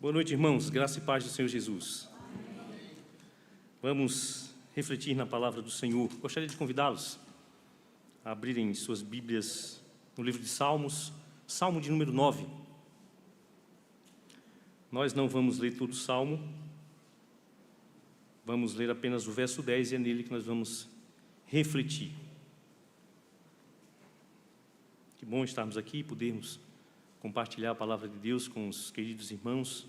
Boa noite, irmãos. Graça e paz do Senhor Jesus. Vamos refletir na palavra do Senhor. Gostaria de convidá-los a abrirem suas Bíblias no livro de Salmos, Salmo de número 9. Nós não vamos ler todo o Salmo, vamos ler apenas o verso 10 e é nele que nós vamos refletir. Que bom estarmos aqui e podermos compartilhar a palavra de Deus com os queridos irmãos.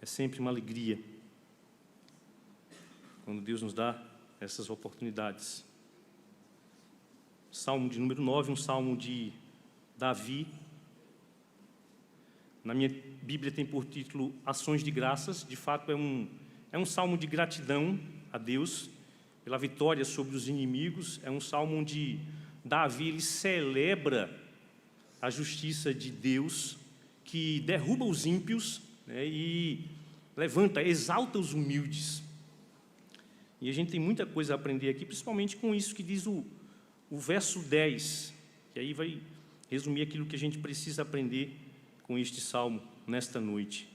É sempre uma alegria quando Deus nos dá essas oportunidades. Salmo de número 9, um salmo de Davi. Na minha Bíblia tem por título Ações de Graças. De fato é um salmo de gratidão a Deus pela vitória sobre os inimigos. É um salmo onde Davi ele celebra a justiça de Deus, que derruba os ímpios, né, e levanta, exalta os humildes. E a gente tem muita coisa a aprender aqui, principalmente com isso que diz o verso 10, que aí vai resumir aquilo que a gente precisa aprender com este salmo nesta noite.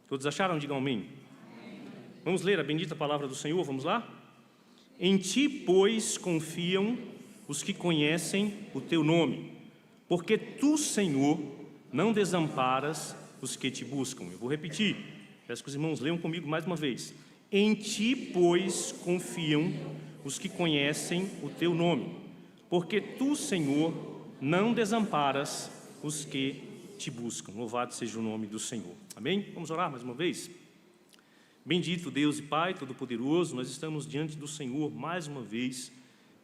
Todos acharam? Digam amém. Vamos ler a bendita palavra do Senhor, vamos lá? Em ti, pois, confiam os que conhecem o teu nome, porque tu, Senhor, não desamparas os que te buscam. Eu vou repetir, peço que os irmãos leiam comigo mais uma vez. Em ti, pois, confiam os que conhecem o teu nome, porque tu, Senhor, não desamparas os que te buscam. Louvado seja o nome do Senhor. Amém? Vamos orar mais uma vez? Bendito Deus e Pai Todo-Poderoso, nós estamos diante do Senhor mais uma vez,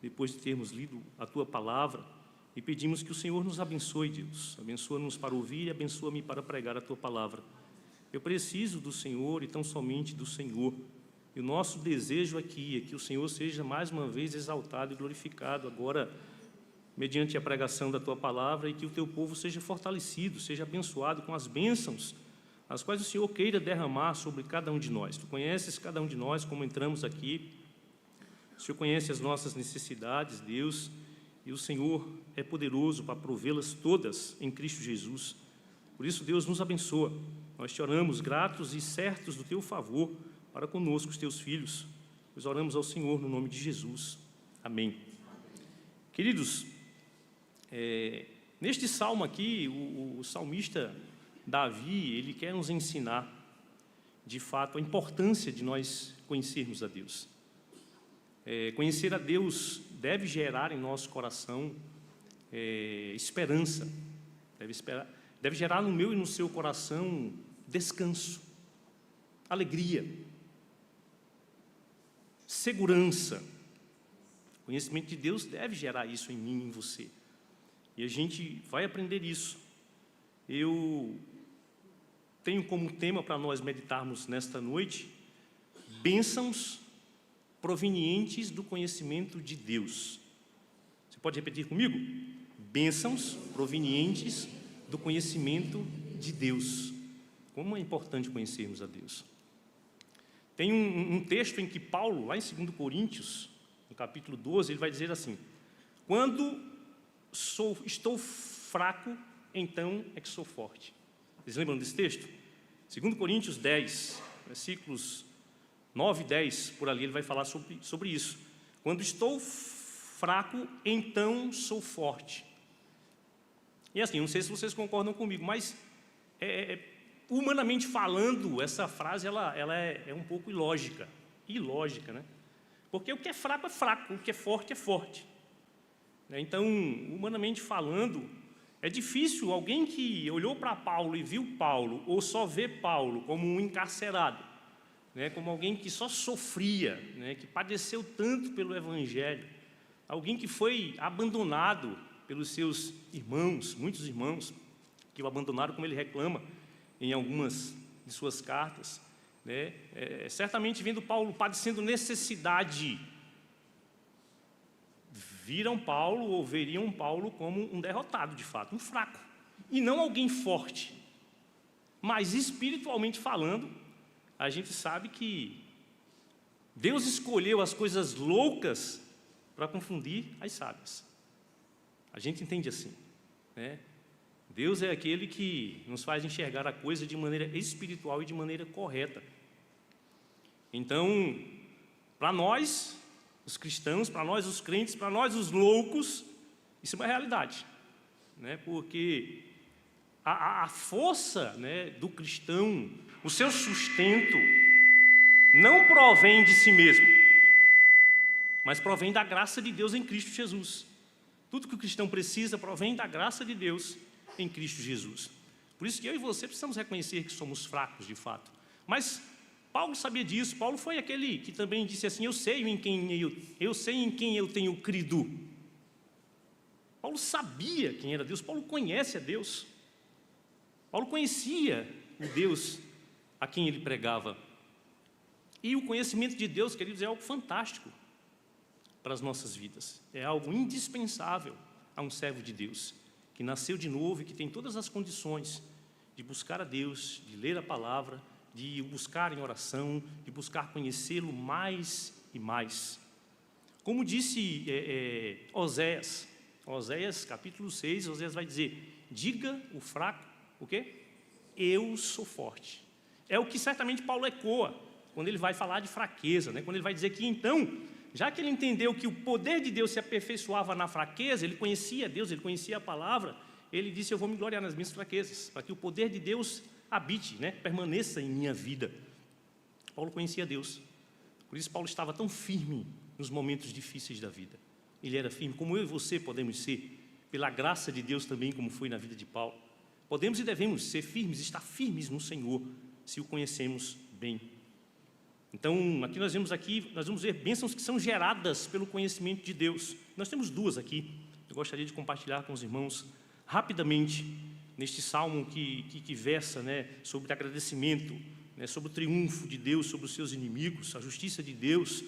depois de termos lido a Tua Palavra, e pedimos que o Senhor nos abençoe, Deus. Abençoa-nos para ouvir e abençoa-me para pregar a Tua Palavra. Eu preciso do Senhor e tão somente do Senhor. E o nosso desejo aqui é que o Senhor seja mais uma vez exaltado e glorificado agora, mediante a pregação da Tua Palavra, e que o Teu povo seja fortalecido, seja abençoado com as bênçãos, as quais o Senhor queira derramar sobre cada um de nós. Tu conheces cada um de nós, como entramos aqui. O Senhor conhece as nossas necessidades, Deus, e o Senhor é poderoso para provê-las todas em Cristo Jesus. Por isso, Deus, nos abençoa. Nós te oramos gratos e certos do Teu favor para conosco, os Teus filhos. Nós oramos ao Senhor no nome de Jesus. Amém. Queridos, neste salmo aqui, o salmista Davi, ele quer nos ensinar, de fato, a importância de nós conhecermos a Deus. Conhecer a Deus deve gerar em nosso coração esperança, deve gerar no meu e no seu coração descanso, alegria, segurança. O conhecimento de Deus deve gerar isso em mim e em você, e a gente vai aprender isso. Eu tenho como tema para nós meditarmos nesta noite, bênçãos provenientes do conhecimento de Deus. Você pode repetir comigo? Bênçãos provenientes do conhecimento de Deus. Como é importante conhecermos a Deus. Tem um texto em que Paulo, lá em 2 Coríntios, no capítulo 12, ele vai dizer assim: quando estou fraco, então é que sou forte. Vocês lembram desse texto? 2 Coríntios 10, versículos 9 e 10, por ali ele vai falar sobre isso. Quando estou fraco, então sou forte. E assim, não sei se vocês concordam comigo, mas humanamente falando, essa frase ela é um pouco ilógica, né? Porque o que é fraco, o que é forte. Então, humanamente falando, é difícil alguém que olhou para Paulo e viu Paulo, ou só vê Paulo como um encarcerado, né, como alguém que só sofria, né, que padeceu tanto pelo Evangelho, alguém que foi abandonado pelos seus irmãos, muitos irmãos que o abandonaram, como ele reclama em algumas de suas cartas, né, certamente vendo Paulo padecendo necessidade, viram Paulo ou veriam Paulo como um derrotado de fato, um fraco, e não alguém forte. Mas espiritualmente falando, a gente sabe que Deus escolheu as coisas loucas para confundir as sábias. A gente entende assim, né? Deus é aquele que nos faz enxergar a coisa de maneira espiritual e de maneira correta. Então, para nós, os cristãos, para nós, os crentes, para nós, os loucos, isso é uma realidade, né? Porque a força, né, do cristão, o seu sustento, não provém de si mesmo, mas provém da graça de Deus em Cristo Jesus. Tudo que o cristão precisa provém da graça de Deus em Cristo Jesus. Por isso que eu e você precisamos reconhecer que somos fracos de fato. Mas Paulo sabia disso. Paulo foi aquele que também disse assim: eu sei em quem eu tenho crido. Paulo sabia quem era Deus. Paulo conhece a Deus. Paulo conhecia o Deus a quem ele pregava. E o conhecimento de Deus, queridos, é algo fantástico para as nossas vidas. É algo indispensável a um servo de Deus, que nasceu de novo e que tem todas as condições de buscar a Deus, de ler a palavra, de buscar em oração, de buscar conhecê-lo mais e mais. Como disse Oséias, capítulo 6, Oséias vai dizer: diga o fraco, o quê? Eu sou forte. É o que certamente Paulo ecoa quando ele vai falar de fraqueza, né? Quando ele vai dizer que então, já que ele entendeu que o poder de Deus se aperfeiçoava na fraqueza, ele conhecia Deus, ele conhecia a palavra, ele disse: eu vou me gloriar nas minhas fraquezas, para que o poder de Deus habite, né? Permaneça em minha vida. Paulo conhecia Deus, por isso Paulo estava tão firme nos momentos difíceis da vida. Ele era firme, como eu e você podemos ser, pela graça de Deus também, como foi na vida de Paulo. Podemos e devemos ser firmes, estar firmes no Senhor, se o conhecemos bem. Então, aqui nós vamos ver bênçãos que são geradas pelo conhecimento de Deus. Nós temos duas aqui, eu gostaria de compartilhar com os irmãos rapidamente, neste salmo que versa, né, sobre agradecimento, né, sobre o triunfo de Deus sobre os seus inimigos, a justiça de Deus,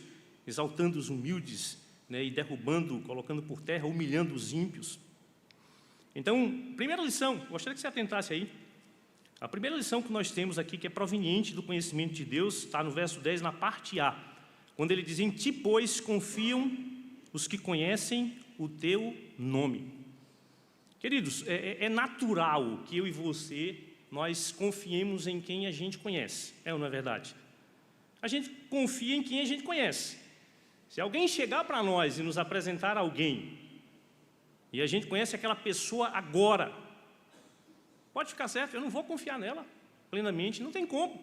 exaltando os humildes, né, e derrubando, colocando por terra, humilhando os ímpios. Então, primeira lição, gostaria que você atentasse aí. A primeira lição que nós temos aqui, que é proveniente do conhecimento de Deus, está no verso 10, na parte A, quando ele diz: em ti, pois, confiam os que conhecem o teu nome. Queridos, é natural que eu e você, nós confiemos em quem a gente conhece, é ou não é verdade? A gente confia em quem a gente conhece. Se alguém chegar para nós e nos apresentar alguém, e a gente conhece aquela pessoa agora, pode ficar certo, eu não vou confiar nela plenamente, não tem como.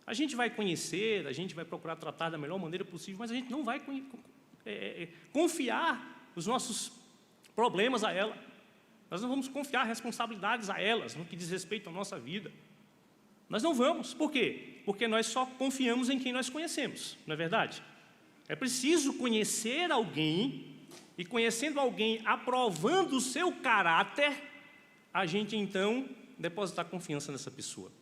A gente vai conhecer, a gente vai procurar tratar da melhor maneira possível, mas a gente não vai confiar os nossos problemas a ela. Nós não vamos confiar responsabilidades a elas no que diz respeito à nossa vida. Nós não vamos. Por quê? Porque nós só confiamos em quem nós conhecemos, não é verdade? É preciso conhecer alguém, e conhecendo alguém, aprovando o seu caráter, a gente então depositar confiança nessa pessoa.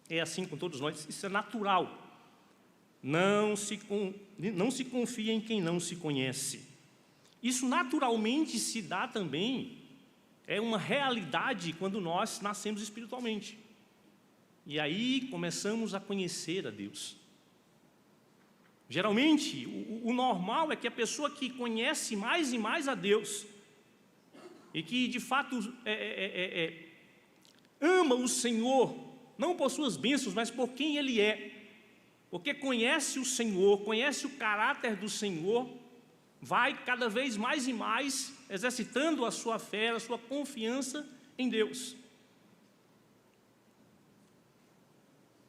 É assim com todos nós, isso é natural. Não se confia em quem não se conhece. Isso naturalmente se dá também, é uma realidade quando nós nascemos espiritualmente. E aí começamos a conhecer a Deus. Geralmente, o normal é que a pessoa que conhece mais e mais a Deus, e que de fato ama o Senhor, não por suas bênçãos, mas por quem Ele é, porque conhece o Senhor, conhece o caráter do Senhor, vai cada vez mais e mais exercitando a sua fé, a sua confiança em Deus.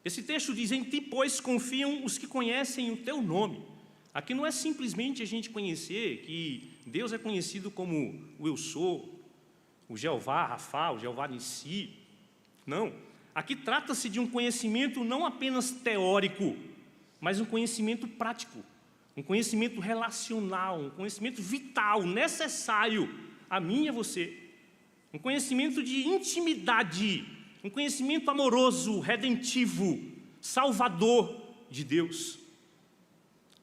Esse texto diz: em ti, pois, confiam os que conhecem o teu nome. Aqui não é simplesmente a gente conhecer que Deus é conhecido como o Eu Sou, o Jeová Rafa, o Jeová Nissi. Não. Aqui trata-se de um conhecimento não apenas teórico, mas um conhecimento prático, um conhecimento relacional, um conhecimento vital, necessário a mim e a você. Um conhecimento de intimidade, um conhecimento amoroso, redentivo, salvador de Deus.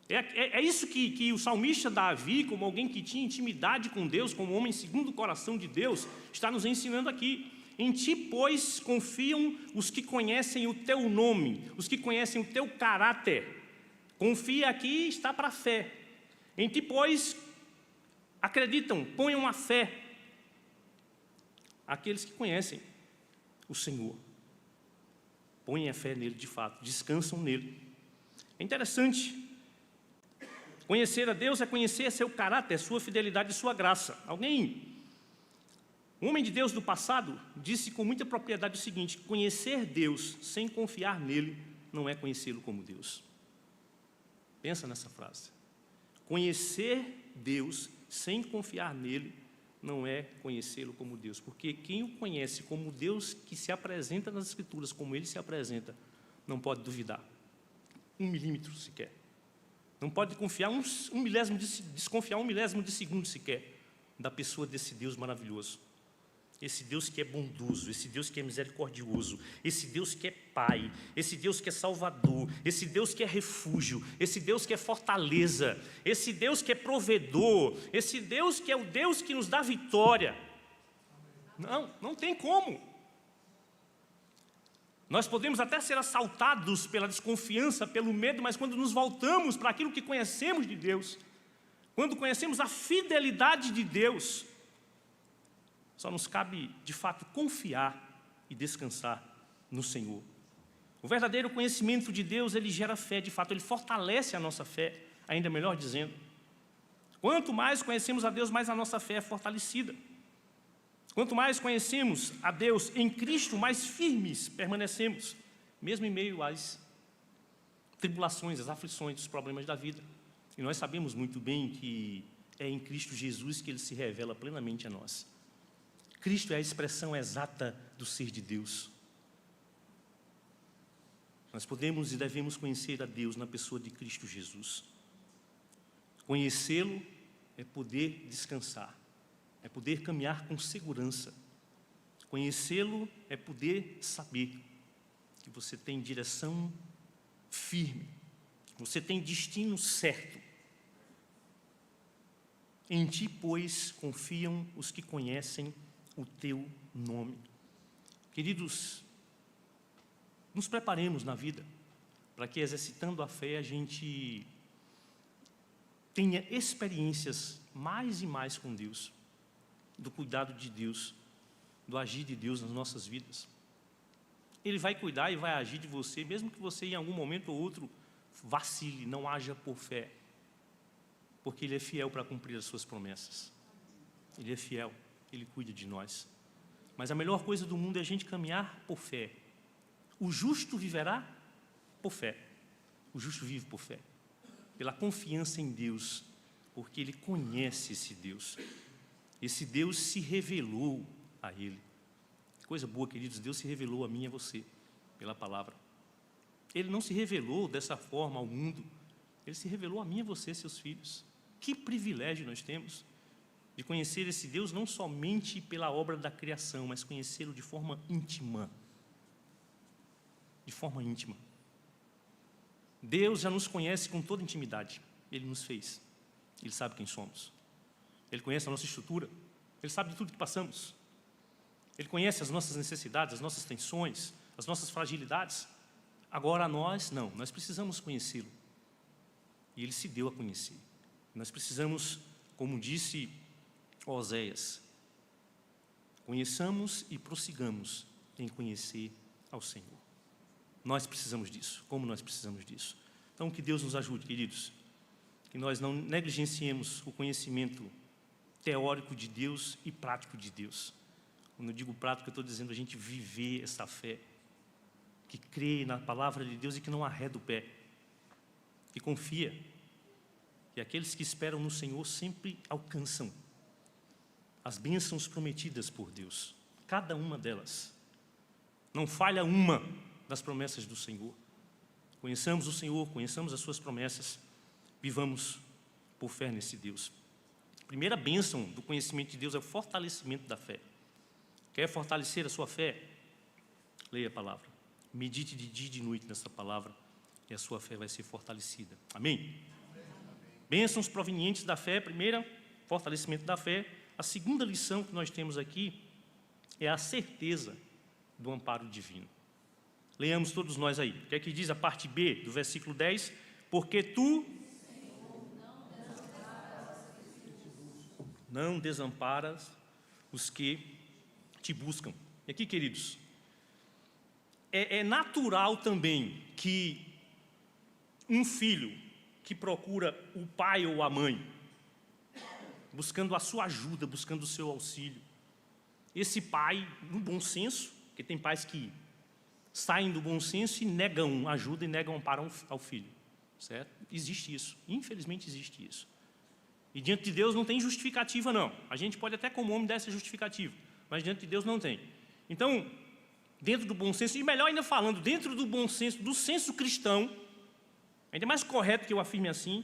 É isso que o salmista Davi, como alguém que tinha intimidade com Deus, como homem segundo o coração de Deus, está nos ensinando aqui. Em ti, pois, confiam os que conhecem o teu nome, os que conhecem o teu caráter. Confia aqui está para a fé. Em ti, pois, acreditam, ponham a fé. àqueles que conhecem o Senhor. Põem a fé nele de fato, descansam nele. É interessante. Conhecer a Deus é conhecer seu caráter, sua fidelidade e sua graça. Um homem de Deus do passado disse com muita propriedade o seguinte: conhecer Deus sem confiar nele não é conhecê-lo como Deus. Pensa nessa frase. Conhecer Deus sem confiar nele não é conhecê-lo como Deus, porque quem o conhece como Deus que se apresenta nas Escrituras, como ele se apresenta, não pode duvidar, 1 milímetro sequer. Não pode confiar desconfiar um milésimo de segundo sequer da pessoa desse Deus maravilhoso. Esse Deus que é bondoso, esse Deus que é misericordioso, esse Deus que é Pai, esse Deus que é Salvador, esse Deus que é refúgio, esse Deus que é fortaleza, esse Deus que é provedor, esse Deus que é o Deus que nos dá vitória. Não tem como. Nós podemos até ser assaltados pela desconfiança, pelo medo, mas quando nos voltamos para aquilo que conhecemos de Deus, quando conhecemos a fidelidade de Deus, só nos cabe, de fato, confiar e descansar no Senhor. O verdadeiro conhecimento de Deus, ele gera fé, de fato, ele fortalece a nossa fé, ainda melhor dizendo. Quanto mais conhecemos a Deus, mais a nossa fé é fortalecida. Quanto mais conhecemos a Deus em Cristo, mais firmes permanecemos, mesmo em meio às tribulações, às aflições, os problemas da vida. E nós sabemos muito bem que é em Cristo Jesus que ele se revela plenamente a nós. Cristo é a expressão exata do ser de Deus. Nós podemos e devemos conhecer a Deus na pessoa de Cristo Jesus. Conhecê-lo é poder descansar, é poder caminhar com segurança. Conhecê-lo é poder saber que você tem direção firme, você tem destino certo. Em ti, pois, confiam os que conhecem o teu nome. Queridos, nos preparemos na vida para que, exercitando a fé, a gente tenha experiências mais e mais com Deus, do cuidado de Deus, do agir de Deus nas nossas vidas. Ele vai cuidar e vai agir de você, mesmo que você em algum momento ou outro vacile, não haja por fé, porque Ele é fiel para cumprir as suas promessas. Ele é fiel. Ele cuida de nós. Mas a melhor coisa do mundo é a gente caminhar por fé. O justo viverá por fé. O justo vive por fé, pela confiança em Deus, porque ele conhece esse Deus. Esse Deus se revelou a ele. Coisa boa, queridos, Deus se revelou a mim e a você, pela palavra. Ele não se revelou dessa forma ao mundo, ele se revelou a mim e a você, seus filhos. Que privilégio nós temos de conhecer esse Deus não somente pela obra da criação, mas conhecê-lo de forma íntima. De forma íntima. Deus já nos conhece com toda intimidade. Ele nos fez. Ele sabe quem somos. Ele conhece a nossa estrutura. Ele sabe de tudo que passamos. Ele conhece as nossas necessidades, as nossas tensões, as nossas fragilidades. Agora nós precisamos conhecê-lo. E ele se deu a conhecer. Nós precisamos, como disse Oséias, conheçamos e prossigamos em conhecer ao Senhor. Nós precisamos disso. Como nós precisamos disso? Então, que Deus nos ajude, queridos. Que nós não negligenciemos o conhecimento teórico de Deus e prático de Deus. Quando eu digo prático, eu estou dizendo a gente viver essa fé, que crê na palavra de Deus e que não arreda o pé, que confia. E aqueles que esperam no Senhor sempre alcançam as bênçãos prometidas por Deus, cada uma delas. Não falha uma das promessas do Senhor. Conheçamos o Senhor, conheçamos as suas promessas, vivamos por fé nesse Deus. A primeira bênção do conhecimento de Deus é o fortalecimento da fé. Quer fortalecer a sua fé? Leia a palavra. Medite de dia e de noite nessa palavra e a sua fé vai ser fortalecida. Amém? Bênçãos provenientes da fé. Primeira, fortalecimento da fé. A segunda lição que nós temos aqui é a certeza do amparo divino. Leiamos todos nós aí. O que é que diz a parte B do versículo 10? Porque tu não desamparas os que te buscam. E aqui, queridos, é natural também que um filho que procura o pai ou a mãe, buscando a sua ajuda, buscando o seu auxílio, esse pai, no bom senso, porque tem pais que saem do bom senso e negam ajuda e negam amparo ao filho, certo? Existe isso, infelizmente existe isso. E diante de Deus não tem justificativa, não. A gente pode até como homem dar essa justificativa, mas diante de Deus não tem. Então, dentro do bom senso, e melhor ainda falando, dentro do bom senso, do senso cristão, ainda mais correto que eu afirme assim,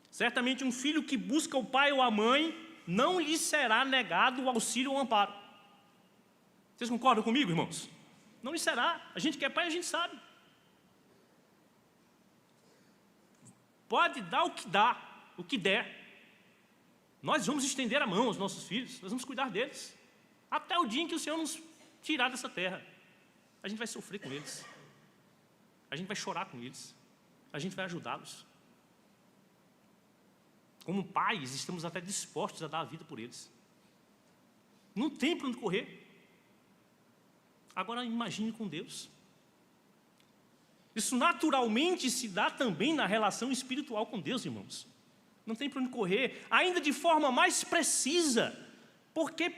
certamente um filho que busca o pai ou a mãe, não lhe será negado o auxílio ou o amparo. Vocês concordam comigo, irmãos? Não lhe será. A gente que é pai, a gente sabe. Pode dar o que dá, o que der. Nós vamos estender a mão aos nossos filhos, nós vamos cuidar deles. Até o dia em que o Senhor nos tirar dessa terra. A gente vai sofrer com eles. A gente vai chorar com eles. A gente vai ajudá-los. Como pais, estamos até dispostos a dar a vida por eles. Não tem para onde correr. Agora imagine com Deus. Isso naturalmente se dá também na relação espiritual com Deus, irmãos. Não tem para onde correr, ainda de forma mais precisa, porque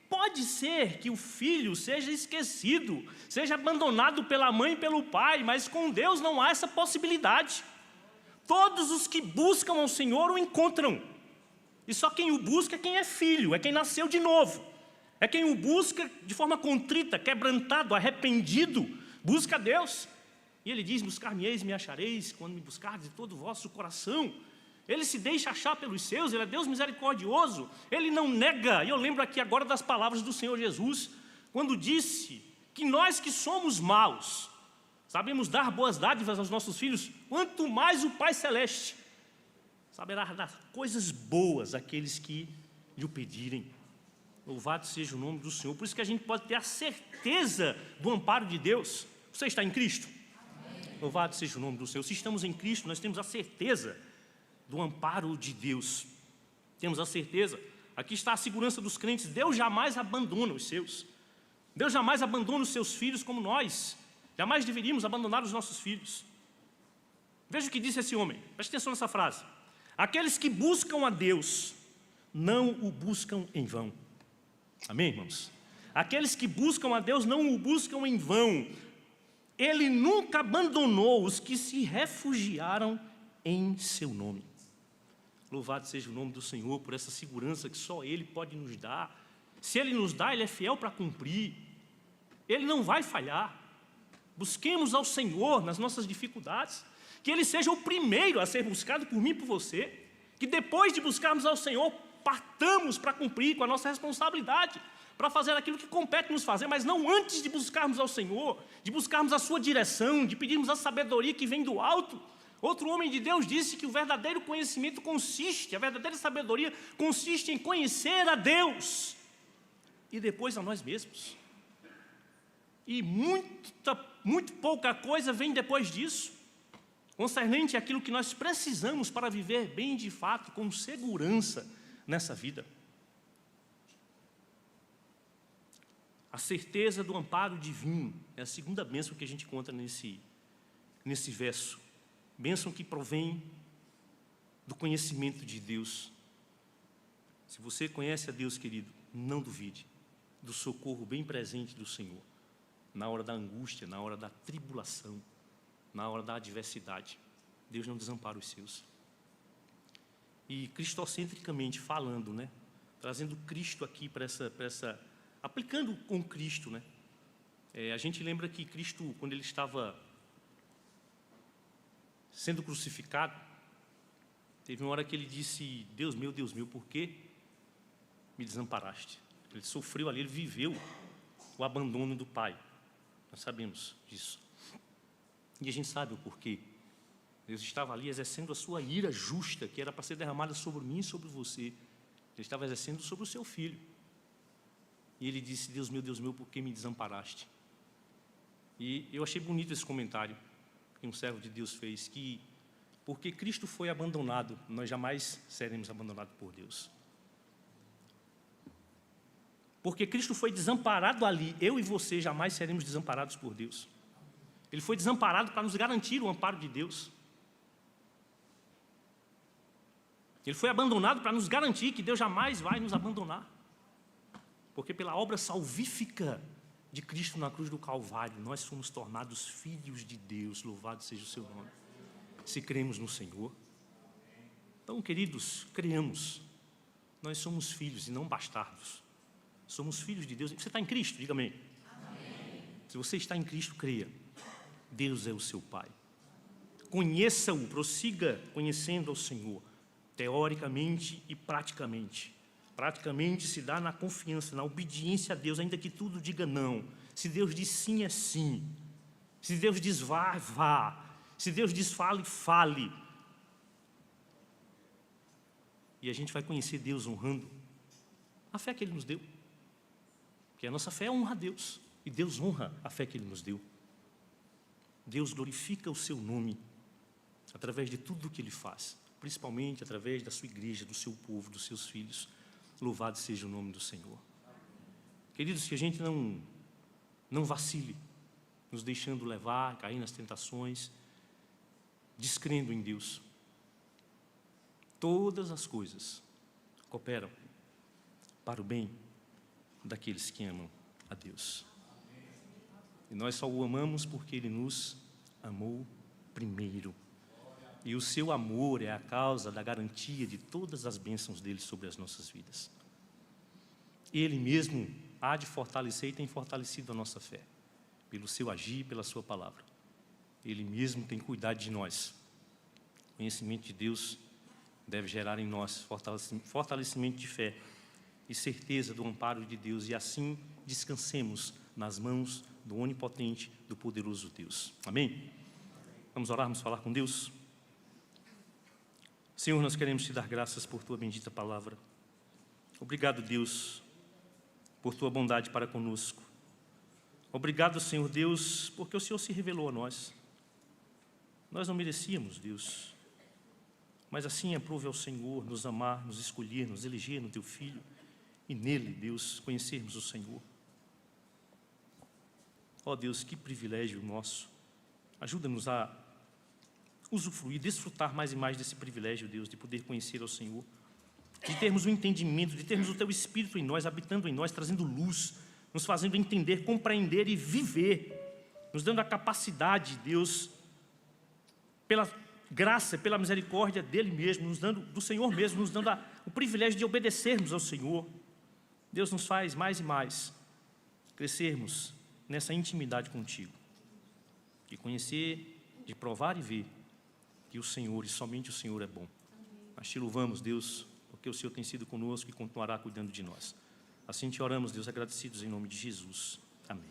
pode ser que o filho seja esquecido, seja abandonado pela mãe e pelo pai, mas com Deus não há essa possibilidade. Todos os que buscam ao Senhor o encontram, e só quem o busca é quem é filho, é quem nasceu de novo, é quem o busca de forma contrita, quebrantado, arrependido, busca a Deus. E ele diz, buscar-me-eis, me achareis, quando me buscardes de todo o vosso coração. Ele se deixa achar pelos seus, ele é Deus misericordioso, ele não nega. E eu lembro aqui agora das palavras do Senhor Jesus, quando disse que nós que somos maus, sabemos dar boas dádivas aos nossos filhos, quanto mais o Pai Celeste saberá dar coisas boas àqueles que lhe o pedirem. Louvado seja o nome do Senhor. Por isso que a gente pode ter a certeza do amparo de Deus. Você está em Cristo? Amém. Louvado seja o nome do Senhor. Se estamos em Cristo, nós temos a certeza do amparo de Deus. Temos a certeza. Aqui está a segurança dos crentes. Deus jamais abandona os seus. Deus jamais abandona os seus filhos como nós. Jamais deveríamos abandonar os nossos filhos. Veja o que disse esse homem. Preste atenção nessa frase. Aqueles que buscam a Deus, não o buscam em vão. Amém, irmãos? Aqueles que buscam a Deus não o buscam em vão. Ele nunca abandonou os que se refugiaram em seu nome. Louvado seja o nome do Senhor por essa segurança que só Ele pode nos dar. Se Ele nos dá, Ele é fiel para cumprir. Ele não vai falhar. Busquemos ao Senhor nas nossas dificuldades. Que Ele seja o primeiro a ser buscado por mim e por você. Que depois de buscarmos ao Senhor, partamos para cumprir com a nossa responsabilidade, para fazer aquilo que compete nos fazer, mas não antes de buscarmos ao Senhor, de buscarmos a sua direção, de pedirmos a sabedoria que vem do alto. Outro homem de Deus disse que o verdadeiro conhecimento a verdadeira sabedoria consiste em conhecer a Deus e depois a nós mesmos. E muito pouca coisa vem depois disso, concernente àquilo que nós precisamos para viver bem de fato, com segurança nessa vida. A certeza do amparo divino é a segunda bênção que a gente encontra nesse verso. Bênção que provém do conhecimento de Deus. Se você conhece a Deus, querido, não duvide do socorro bem presente do Senhor, na hora da angústia, na hora da tribulação, na hora da adversidade. Deus não desampara os seus. E cristocentricamente falando, né? Trazendo Cristo aqui para essa aplicando com Cristo, né? A gente lembra que Cristo, quando Ele estava sendo crucificado, teve uma hora que Ele disse, Deus meu, por que me desamparaste? Ele sofreu ali, Ele viveu o abandono do Pai. Nós sabemos disso. E a gente sabe o porquê. Deus estava ali exercendo a sua ira justa, que era para ser derramada sobre mim e sobre você. Ele estava exercendo sobre o seu filho. E Ele disse, Deus meu, por que me desamparaste? E eu achei bonito esse comentário que um servo de Deus fez, que porque Cristo foi abandonado, nós jamais seremos abandonados por Deus. Porque Cristo foi desamparado ali. Eu e você jamais seremos desamparados por Deus. Ele foi desamparado para nos garantir o amparo de Deus. Ele foi abandonado para nos garantir que Deus jamais vai nos abandonar. Porque pela obra salvífica de Cristo na cruz do Calvário, nós fomos tornados filhos de Deus, louvado seja o seu nome, se cremos no Senhor. Então, queridos, creamos. Nós somos filhos e não bastardos. Somos filhos de Deus. Você está em Cristo? Diga amém. Amém. Se você está em Cristo, creia. Deus é o seu Pai. Conheça-o, prossiga conhecendo ao Senhor, teoricamente e praticamente. Praticamente se dá na confiança, na obediência a Deus, ainda que tudo diga não. Se Deus diz sim, é sim. Se Deus diz vá, vá. Se Deus diz fale, fale. E a gente vai conhecer Deus honrando a fé que Ele nos deu. Porque a nossa fé honra a Deus. E Deus honra a fé que Ele nos deu. Deus glorifica o seu nome através de tudo o que Ele faz. Principalmente através da sua igreja, do seu povo, dos seus filhos. Louvado seja o nome do Senhor. Queridos, que a gente não vacile, nos deixando levar, cair nas tentações, descrendo em Deus. Todas as coisas cooperam para o bem daqueles que amam a Deus. E nós só o amamos porque Ele nos amou primeiro. E o seu amor é a causa da garantia de todas as bênçãos dele sobre as nossas vidas. Ele mesmo há de fortalecer e tem fortalecido a nossa fé, pelo seu agir, pela sua palavra. Ele mesmo tem cuidado de nós. O conhecimento de Deus deve gerar em nós fortalecimento de fé e certeza do amparo de Deus, e assim descansemos nas mãos do onipotente, do poderoso Deus. Amém? Vamos orar, vamos falar com Deus? Senhor, nós queremos te dar graças por tua bendita palavra. Obrigado, Deus, por tua bondade para conosco. Obrigado, Senhor Deus, porque o Senhor se revelou a nós. Nós não merecíamos, Deus, mas assim aprove ao Senhor nos amar, nos escolher, nos eleger no teu Filho e nele, Deus, conhecermos o Senhor. Ó Deus, que privilégio nosso. Ajuda-nos a usufruir, desfrutar mais e mais desse privilégio, Deus, de poder conhecer ao Senhor, de termos o entendimento, de termos o Teu Espírito em nós, habitando em nós, trazendo luz, nos fazendo entender, compreender e viver, nos dando a capacidade, Deus, pela graça, pela misericórdia dEle mesmo, nos dando, do Senhor mesmo, nos dando o privilégio de obedecermos ao Senhor. Deus nos faz mais e mais crescermos nessa intimidade contigo, de conhecer, de provar e ver que o Senhor, e somente o Senhor é bom. Nós te louvamos, Deus, porque o Senhor tem sido conosco e continuará cuidando de nós. Assim te oramos, Deus, agradecidos em nome de Jesus. Amém.